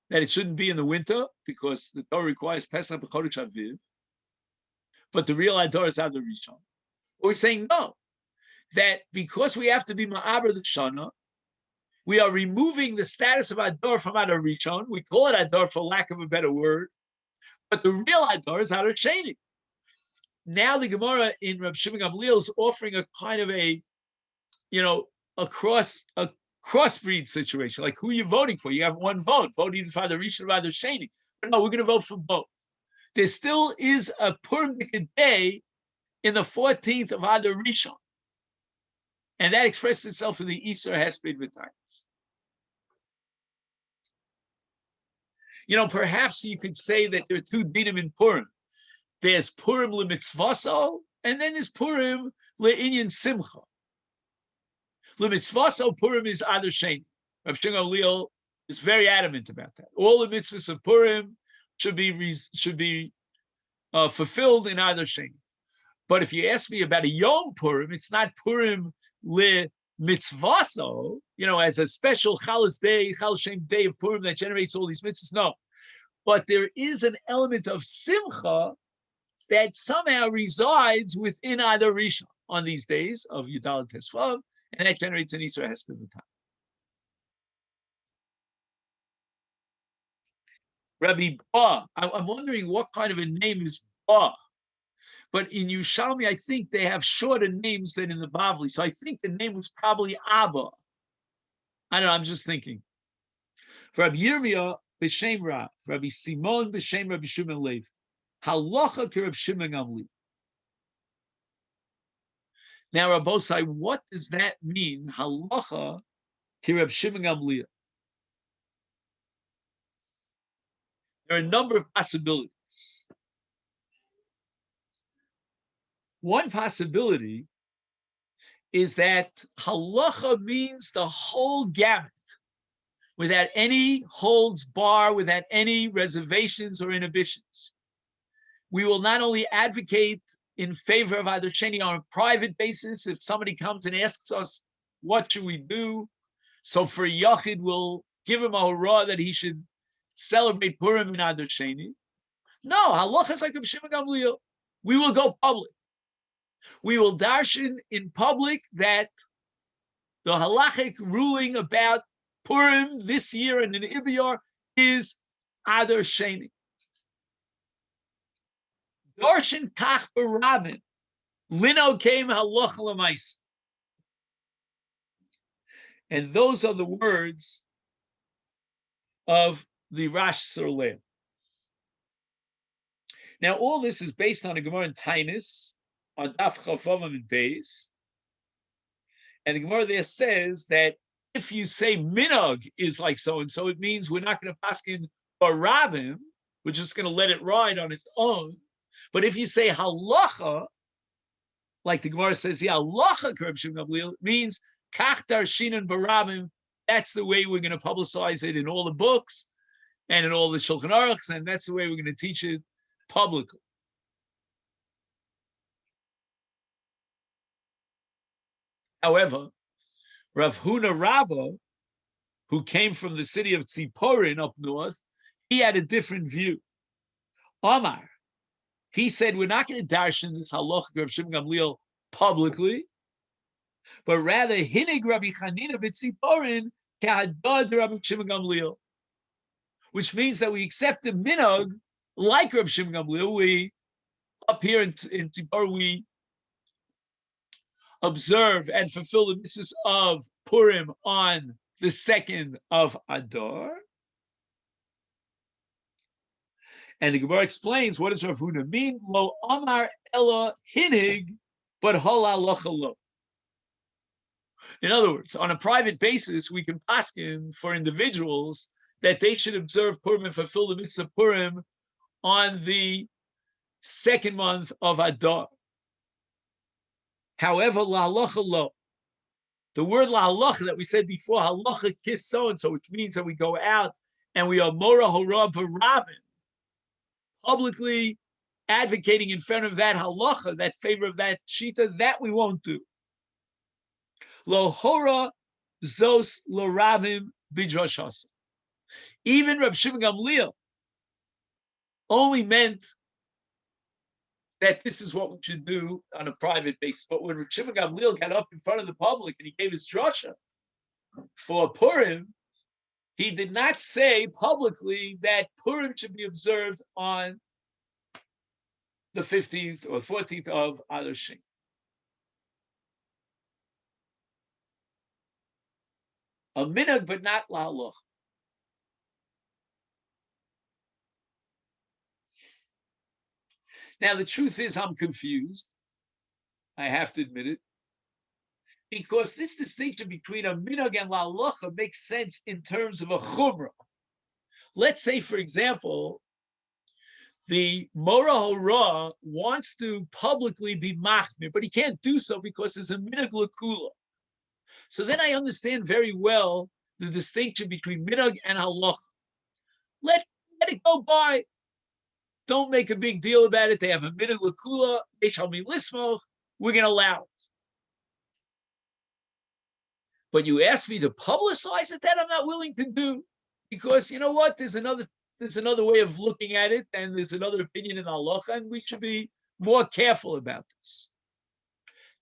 that it shouldn't be in the winter, because the Torah requires Pesach b'Chodesh Aviv, but the real Adar is Adar Rishon? Or we're saying no, that because we have to be Ma'aber the Shana, we are removing the status of Adar from Adar Rishon. We call it Adar for lack of a better word, but the real Adar is Adar Sheni. Now the Gemara in Reb Shimon Gamliel is offering a kind of a crossbreed situation. Like, who are you voting for? You have one vote, voting for Adar Rishon or Adar Sheni. But no, we're going to vote for both. There still is a Purim day in the 14th of Adar Rishon. And that expresses itself in the Isser Hesped V'Tainis. Perhaps you could say that there are two dinim in Purim. There's Purim lemitzvaso, and then there's Purim le'inyan simcha. Lemitzvaso Purim is Adar Sheni. Rav Shimon Gamliel is very adamant about that. All the mitzvahs of Purim should be fulfilled in Adar Sheni. But if you ask me about a Yom Purim, it's not Purim mitzvaso, as a special Chalas day, Chal Shem day of Purim that generates all these mitzvahs. No. But there is an element of simcha that somehow resides within Adar Rishon on these days of Yudal Tesvav, and that generates an Isra Hesped V'Tainis. Rabbi Ba, I'm wondering what kind of a name is Ba. But in Yerushalmi, I think they have shorter names than in the Bavli. So I think the name was probably Abba. I don't know, I'm just thinking. For Rabbi Yirmiyah, B'Shem Rav, Rabbi Simon, B'Shem Rabbi Shimon Lev. Halacha ki Rav Shimon Gamliel. Now, Rabbosai, what does that mean? Halacha ki Rav Shimon Gamliel. There are a number of possibilities. One possibility is that halacha means the whole gamut, without any holds bar, without any reservations or inhibitions. We will not only advocate in favor of Adar Sheni on a private basis. If somebody comes and asks us, what should we do? So for Yachid, we'll give him a hurrah that he should celebrate Purim in Adar Sheni. No, halacha is like Rav Shimon Gamliel. We will go public. We will darshan in public that the halachic ruling about Purim this year and in Ibiyar is Adar Sheni. Darshan kach b'Rabin. Lino came halacha l'maisa. And those are the words of the Rash Surleim. Now, all this is based on a Gemara in Tainis, on Daf Chafavim and Beis. And the Gemara there says that if you say minog is like so-and-so, it means we're not going to paskin barabim, we're just going to let it ride on its own. But if you say halacha, like the Gemara says, yeah, halacha Rav Shimon Gamliel, means kach darshinan barabim, that's the way we're going to publicize it in all the books and in all the Shulchan Aruchs, and that's the way we're going to teach it publicly. However, Rav Huna Rabbah, who came from the city of Tziporin up north, he had a different view. Omar, he said, we're not going to darshan this halacha Rav Shimon Gamliel publicly, but rather hinig Rabbi Chanina b'Tziporin kehadad Rabbi Shimon Gamliel, which means that we accept the minog like Rabbi Shimon Gamliel. We up here in Tziporin, we observe and fulfill the mitzvahs of Purim on the 2nd of Adar. And the Gemara explains, what does Rav Huna mean? Lo amar ella hinig, but hol halacha lo. In other words, on a private basis, we can paskin for individuals that they should observe Purim and fulfill the mitzvah of Purim on the 2nd month of Adar. However, la halacha lo. The word la halacha that we said before, halacha kiss so-and-so, which means that we go out and we are mora hora b'rabin, publicly advocating in front of that halacha, that favor of that shita, that we won't do. Lo hora zos lo rabim b'drashas. Even Rav Shimon Gamliel only meant that this is what we should do on a private basis. But when Rav Shimon Gamliel got up in front of the public and he gave his drasha for Purim, he did not say publicly that Purim should be observed on the 15th or 14th of Adar Sheni. A minhag, but not la halacha. Now, the truth is, I'm confused. I have to admit it. because this distinction between a minhag and la'alocha makes sense in terms of a chumrah. Let's say, for example, the Mora Hora wants to publicly be machmir, but he can't do so because there's a minhag l'kula. So then I understand very well the distinction between minhag and halacha. Let it go by. Don't make a big deal about it. They have a minhag l'kula. They tell me lismoch. We're going to allow it. But you ask me to publicize it, that I'm not willing to do, because you know what? There's another way of looking at it, and there's another opinion in halacha, and we should be more careful about this.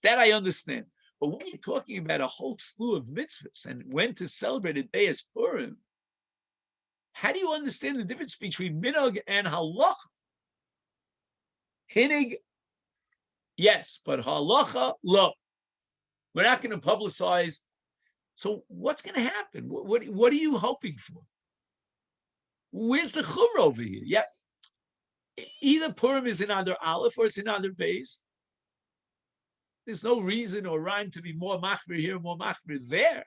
That I understand. But when you're talking about a whole slew of mitzvahs and when to celebrate a day as Purim, how do you understand the difference between minhag and halacha? Hinig, yes, but halacha, lo. We're not going to publicize. So what's going to happen? What are you hoping for? Where's the chumrah over here? Yeah, either Purim is in under Aleph or it's in under Beis. There's no reason or rhyme to be more machmir here, more machmir there.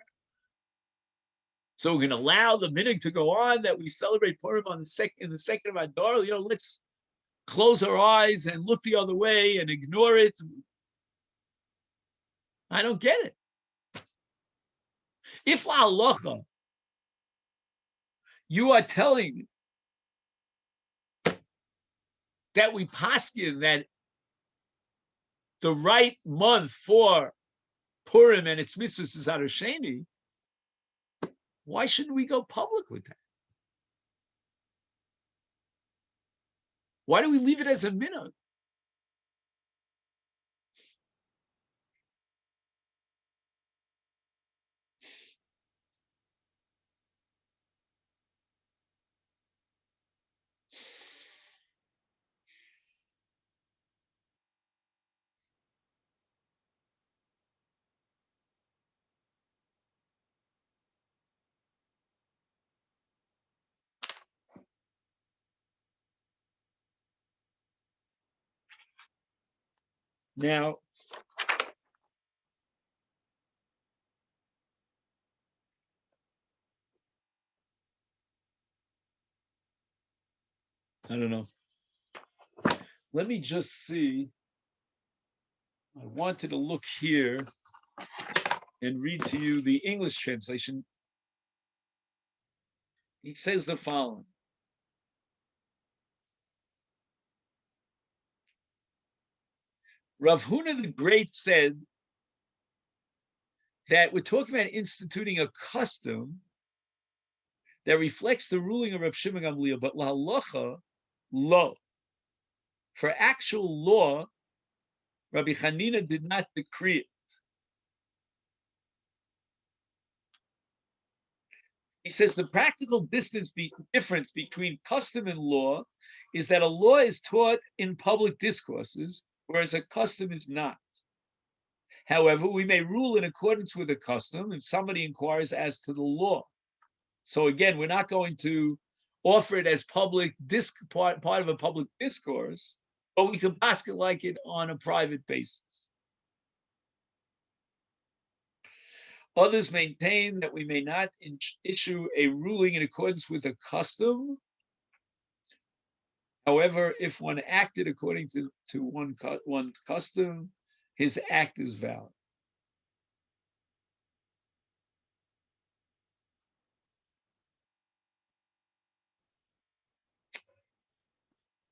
So we're going to allow the minhag to go on that we celebrate Purim on in the second of Adar. You know, let's close our eyes and look the other way and ignore it. I don't get it. If halacha, you are telling me that we paskin that the right month for Purim and its mitzvahs is Adar Sheni, why shouldn't we go public with that? Why do we leave it as a minhag? Now, I don't know. Let me just see. I wanted to look here and read to you the English translation. He says the following. Rav Huna the Great said that we're talking about instituting a custom that reflects the ruling of Rav Shimon Gamliel, but lahalacha, lo. For actual law, Rabbi Hanina did not decree it. He says the practical difference between custom and law is that a law is taught in public discourses, whereas a custom is not. However, we may rule in accordance with a custom if somebody inquires as to the law. So again, we're not going to offer it as part of a public discourse, but we can ask it like it on a private basis. Others maintain that we may not issue a ruling in accordance with a custom. However, if one acted according to one's custom, his act is valid.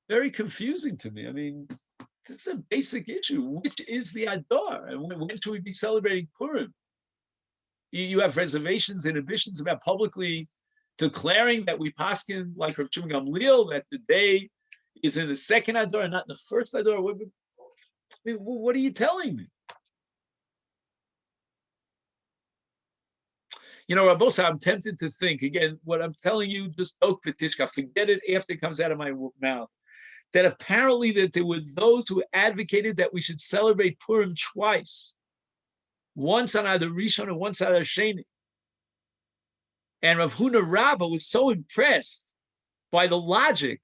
Very confusing to me. I mean, this is a basic issue. Which is the Adar? And when should we be celebrating Purim? You have reservations, inhibitions about publicly declaring that we paskin like Rav Shimon Gamliel, that the day is in the second Adar and not in the first Adar. What are you telling me? You know, Rabosa, I'm tempted to think, again, what I'm telling you, just don't forget it after it comes out of my mouth, that apparently that there were those who advocated that we should celebrate Purim twice, once on either Rishon and once on either Sheni. And Rav Huna Rabbah was so impressed by the logic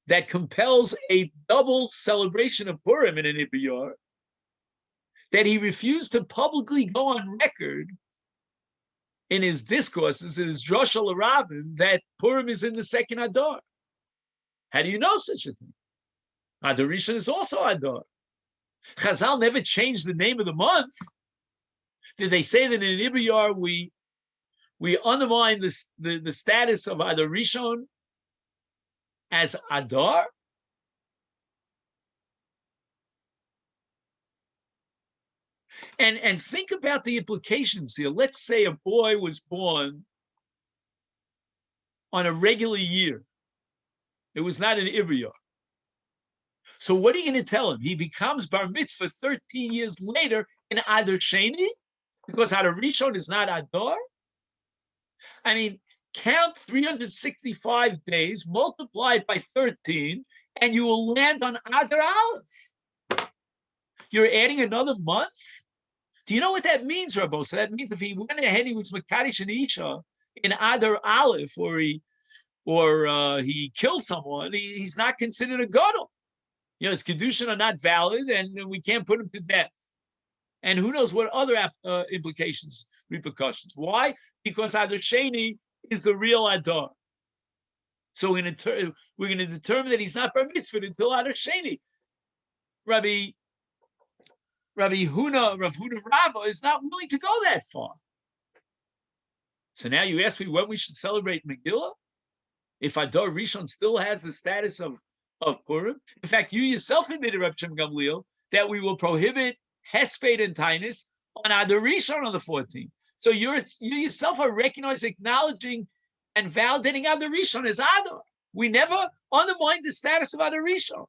that compels a double celebration of Purim in an Ibiyar that he refused to publicly go on record in his discourses, in his Drosh al Rabbim, that Purim is in the second Adar. How do you know such a thing? Adar Rishon is also Adar. Chazal never changed the name of the month. Did they say that in Ibriyar we undermine the status of Adar Rishon as Adar? And think about the implications here. Let's say a boy was born on a regular year. It was not an Ibriyar. So what are you going to tell him? He becomes bar mitzvah 13 years later in Adar Sheni because Adar Rishon is not Adar? I mean, count 365 days, multiply it by 13, and you will land on Adar Aleph. You're adding another month? Do you know what that means, Rabbo? So that means if he went ahead, he was Makadish and Isha in Adar Aleph, or he killed someone, he's not considered a gadol. His kedushin are not valid, and we can't put him to death. And who knows what other implications, repercussions? Why? Because Adar Sheni is the real Adar. So we're going to determine that he's not bar mitzvah until Adar Sheni. Rav Huna Rabbah is not willing to go that far. So now you ask me when we should celebrate Megillah? If Adar Rishon still has the status of Purim. In fact, you yourself admitted, Reb Shem Gamliel, that we will prohibit Hesped and Tainus on Adar Rishon on the 14th. So you yourself are recognizing, acknowledging, and validating Adar Rishon as Adar. We never undermined the status of Adar Rishon.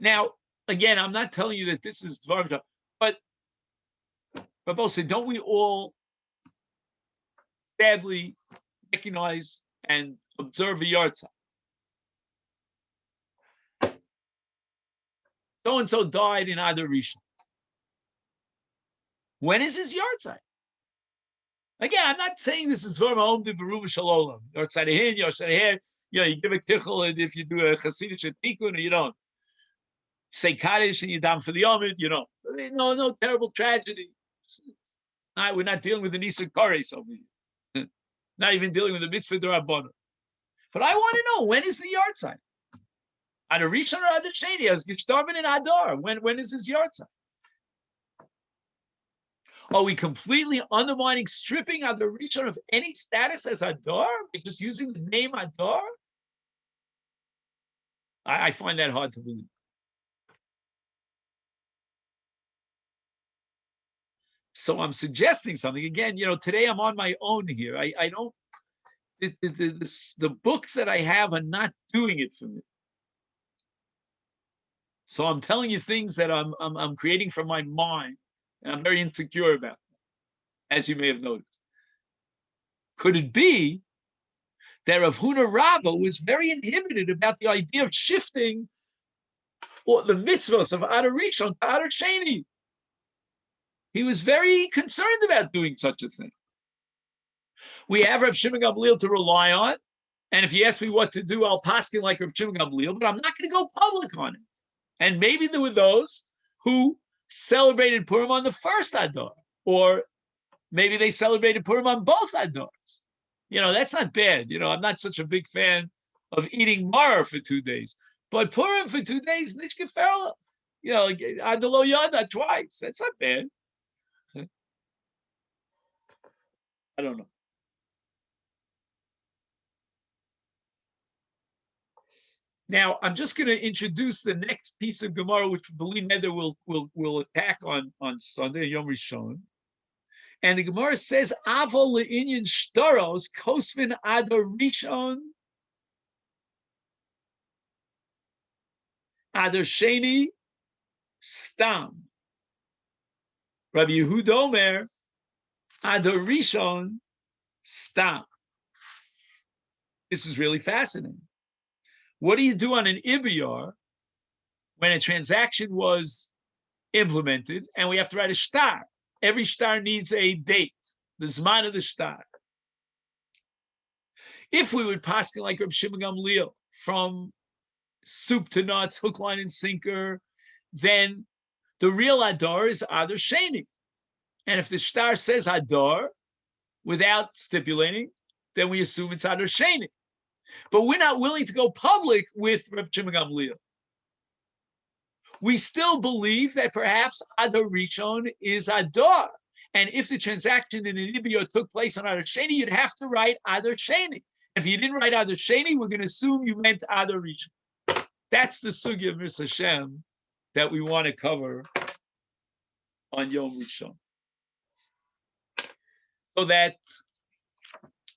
Now, again, I'm not telling you that this is Dvar, but Rabbi said, don't we all sadly recognize and observe a Yartzeit? So-and-so died in Adar Rishon. When is his Yartzeit? Again, I'm not saying this is Dvar Ma'om de Beruva Shalom. Yartzeit hin, Yartzeit here. You give a kichel if you do a Hasidic tikkun, or you don't. Say Kaddish and you down for the Yomid, you know. No terrible tragedy. We're not dealing with the Nisa Kares over here. Not even dealing with the Mitzvah D'Rabbanan. But I want to know, when is the Yartzeit? Adar Rishon or Adar Sheni? As Gishtarman and Adar. When is his Yartzeit? Are we completely undermining, stripping Adar Rishon of any status as Adar? By just using the name Adar? I find that hard to believe. So I'm suggesting something. Again, today I'm on my own here. I don't, the books that I have are not doing it for me. So I'm telling you things that I'm creating from my mind, and I'm very insecure about them, as you may have noticed. Could it be that Rav Huna Rabbah was very inhibited about the idea of shifting the mitzvahs of Adar Rishon to Adar Sheni? He was very concerned about doing such a thing. We have Reb Shimon Gamliel to rely on, and if you ask me what to do, I'll paskin like Reb Shimon Gamliel, but I'm not going to go public on it. And maybe there were those who celebrated Purim on the first Adar, or maybe they celebrated Purim on both Adars. That's not bad. I'm not such a big fan of eating Maror for 2 days, but Purim for 2 days, Nishke Ferla. Adalo Yada twice. That's not bad. I don't know. Now, I'm just going to introduce the next piece of Gemara, which Beli Neder will attack on Sunday, Yom Rishon. And the Gemara says, Avo le'inyan shtaros kosvin Adar Rishon Adar Sheni Stam. Rabbi Yehuda Omer Adar Rishon Stam. This is really fascinating. What do you do on an Ibriyar when a transaction was implemented and we have to write a shtar? Every shtar needs a date, the zman of the shtar. If we would paskin like Reb Shimon Gamliel from soup to nuts, hook, line, and sinker, then the real Adar is Adar Sheni. And if the star says Adar without stipulating, then we assume it's Adar Sheni. But we're not willing to go public with Reb Shimon Gamliel. We still believe that perhaps Adar Rishon is Adar. And if the transaction in an Ibio took place on Adar Sheni, you'd have to write Adar Sheni. If you didn't write Adar Sheni, we're going to assume you meant Adar Rishon. That's the sugya of Mitzvah Hashem that we want to cover on Yom Rishon. So that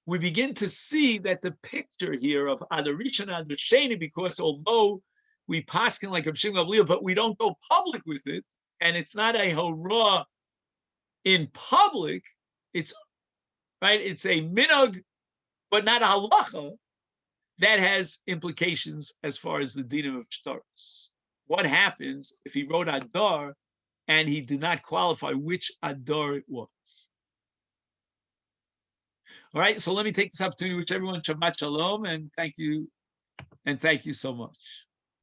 we begin to see that the picture here of Adar Rishon and Adar Sheni, because although we paskin like Reb Shimon Gamliel, but we don't go public with it, and it's not a hora in public, it's right, it's a minhag, but not a halacha, that has implications as far as the dinim of shtaros. What happens if he wrote Adar and he did not qualify which Adar it was? All right, so let me take this opportunity to wish everyone Shabbat Shalom, and thank you so much.